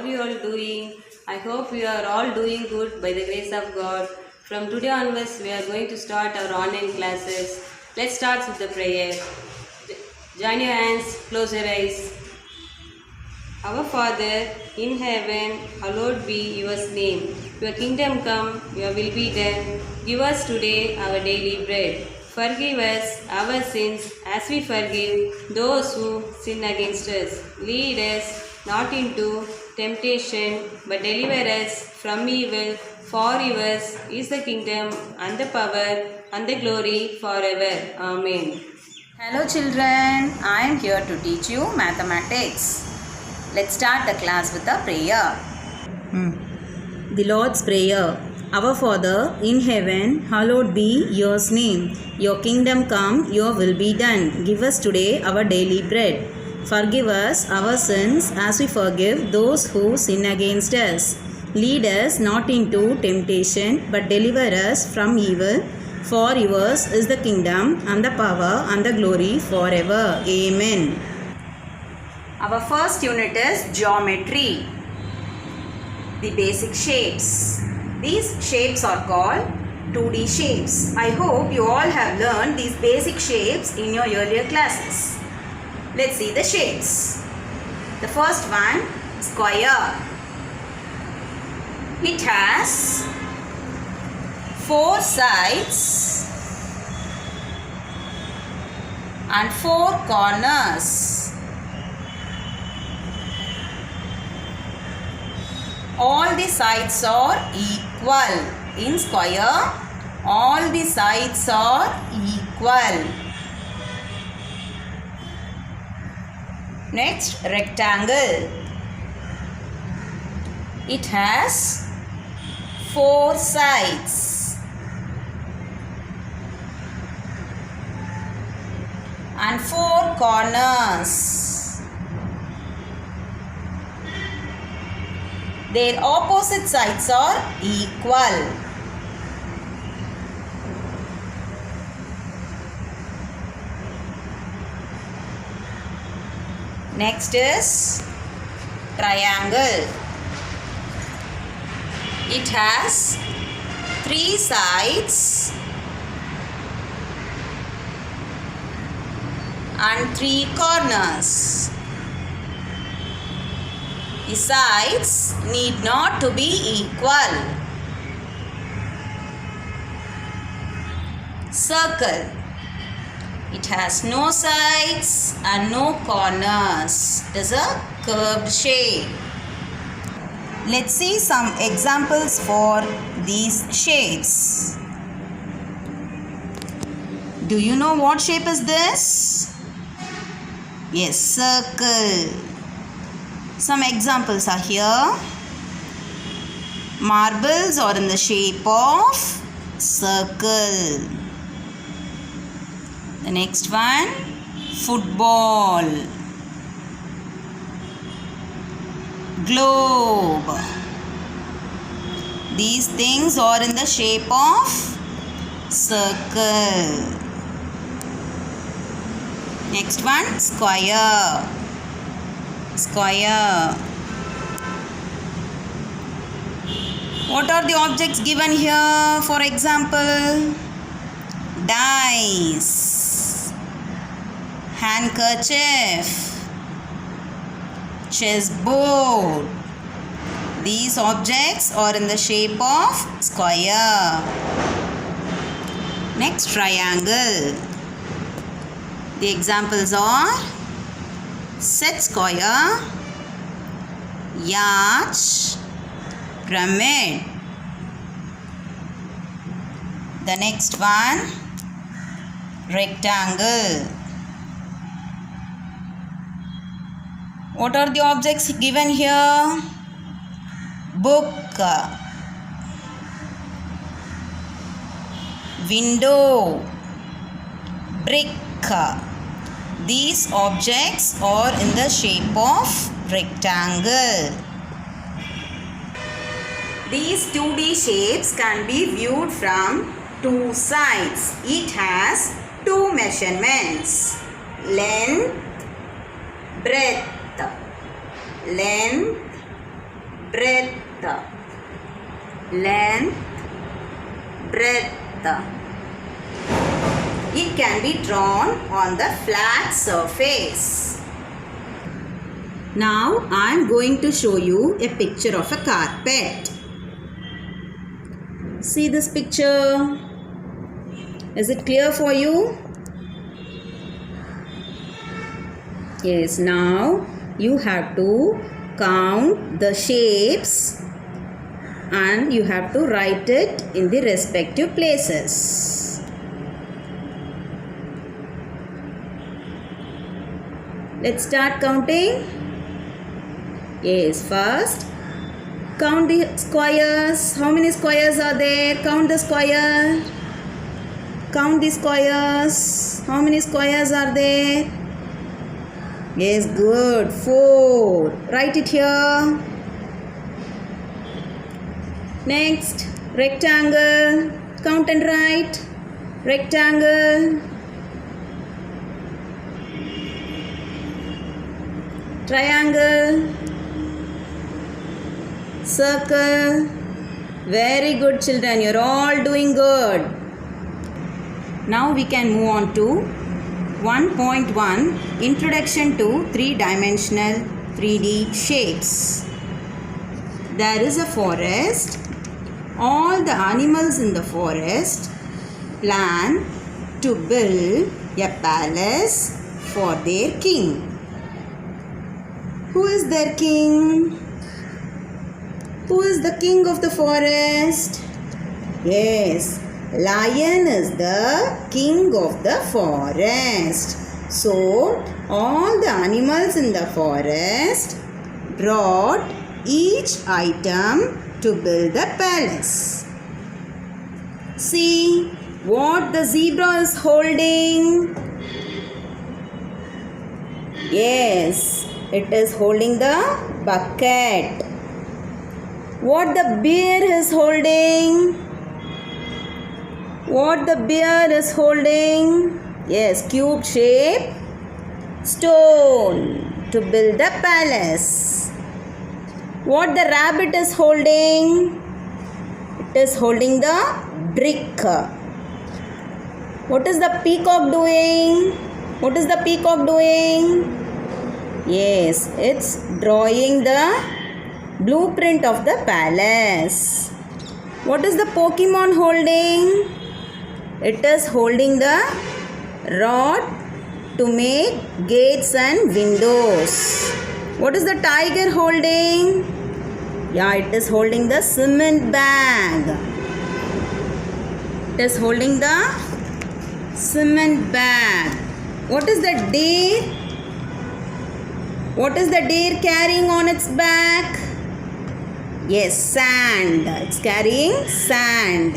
are you all doing? I hope you are all doing good by the grace of God. From today onwards, we are going to start our online classes. Let's start with the prayer. Join your hands, close your eyes. Our Father in heaven, hallowed be your name. Your kingdom come, your will be done. Give us today our daily bread. Forgive us our sins as we forgive those who sin against us. Lead us not into temptation, but deliver us from evil. For yours is the kingdom and the power and the glory forever. Amen. Hello children, I am here to teach you mathematics. Let's start the class with a prayer. The Lord's Prayer. Our Father in heaven, hallowed be your name. Your kingdom come, your will be done. Give us today our daily bread. Forgive us our sins as we forgive those who sin against us. Lead us not into temptation, but deliver us from evil. For yours is the kingdom and the power and the glory forever. Amen. Our first unit is geometry. The basic shapes. These shapes are called 2D shapes. I hope you all have learned these basic shapes in your earlier classes. Let's see the shapes. The first one, square. It has 4 sides and 4 corners. All the sides are equal. In square, all the sides are equal. Next, rectangle. It has 4 sides and 4 corners. Their opposite sides are equal. Next is triangle. It has 3 sides and 3 corners. The sides need not to be equal. Circle. It has no sides and no corners. It is a curved shape. Let's see some examples for these shapes. Do you know what shape is this? Yes, circle. Some examples are here. Marbles are in the shape of circle. The next one, football. Globe. These things are in the shape of circle. Next one, square. Square. What are the objects given here? For example, dice, handkerchief, chessboard. These objects are in the shape of square. Next, triangle. The examples are set square, yacht, pyramid. The next one, rectangle. What are the objects given here? Book, window, brick. These objects are in the shape of rectangle. These 2D shapes can be viewed from 2 sides. It has 2 measurements. Length, breadth, length, breadth, length, breadth. It can be drawn on the flat surface. Now I am going to show you a picture of a carpet. See this picture. Is it clear for you? Yes, now you have to count the shapes and you have to write it in the respective places. Let's start counting. Yes, first count the squares. How many squares are there? Count the square. Count the squares. How many squares are there? Yes, good. 4. Write it here. Next, rectangle. Count and write. Rectangle. Triangle. Circle. Very good, children. You're all doing good. Now we can move on to 1.1 Introduction to Three-Dimensional 3D Shapes. There is a forest. All the animals in the forest plan to build a palace for their king. Who is their king? Who is the king of the forest? Yes, lion is the king of the forest. So, all the animals in the forest brought each item to build the palace. See what the zebra is holding. Yes, it is holding the bucket. What the bear is holding? What the bear is holding? Yes, cube shape stone to build the palace. What the rabbit is holding? It is holding the brick. What is the peacock doing? What is the peacock doing? Yes, it's drawing the blueprint of the palace. What is the Pokemon holding? It is holding the rod to make gates and windows. What is the tiger holding? Yeah, it is holding the cement bag. It is holding the cement bag. What is the deer? What is the deer carrying on its back? Yes, sand. It's carrying sand.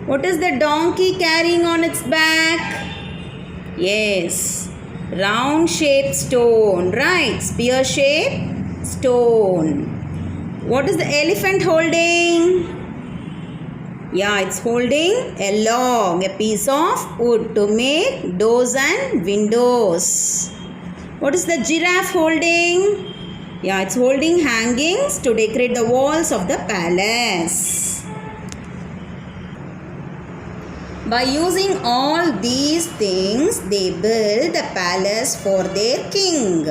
What is the donkey carrying on its back? Yes, round shaped stone, right? Spear shaped stone. What is the elephant holding? Yeah, it's holding a log, a piece of wood to make doors and windows. What is the giraffe holding? Yeah, it's holding hangings to decorate the walls of the palace. By using all these things, they build a palace for their king.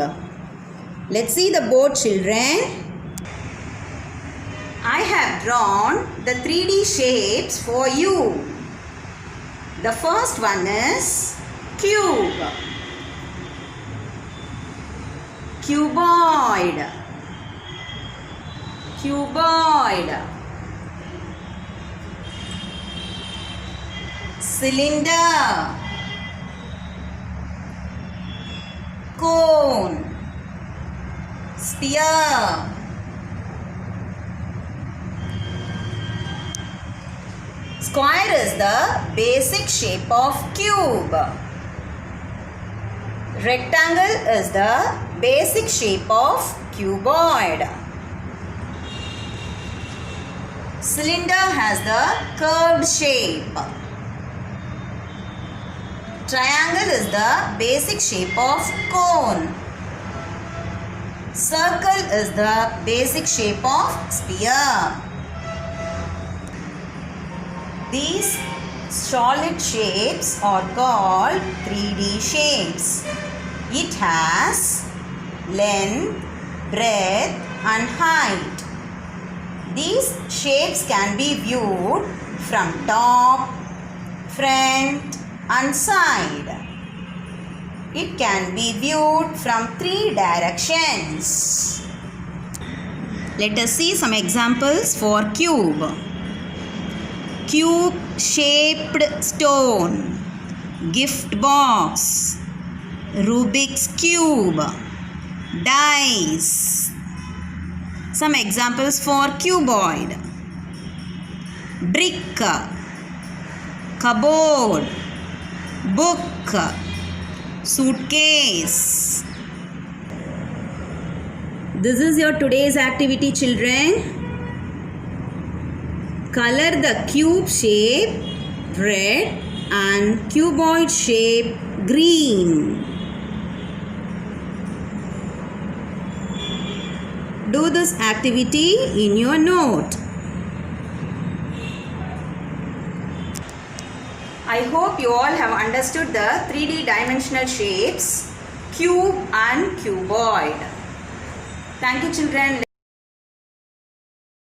Let's see the board, children. I have drawn the 3D shapes for you. The first one is cube, cuboid, cuboid, cylinder, cone, sphere, square is the basic shape of cube. Rectangle is the basic shape of cuboid. Cylinder has the curved shape. Triangle is the basic shape of cone. Circle is the basic shape of sphere. These solid shapes are called 3D shapes. It has length, breadth and height. These shapes can be viewed from top, front and side. It can be viewed from 3 directions. Let us see some examples for cube. Cube shaped stone, gift box, Rubik's cube, dice. Some examples for cuboid. Brick, cupboard, book, suitcase. This is your today's activity, children. Color the cube shape red and cuboid shape green. Do this activity in your note. I hope you all have understood the 3D dimensional shapes, cube and cuboid. Thank you, children.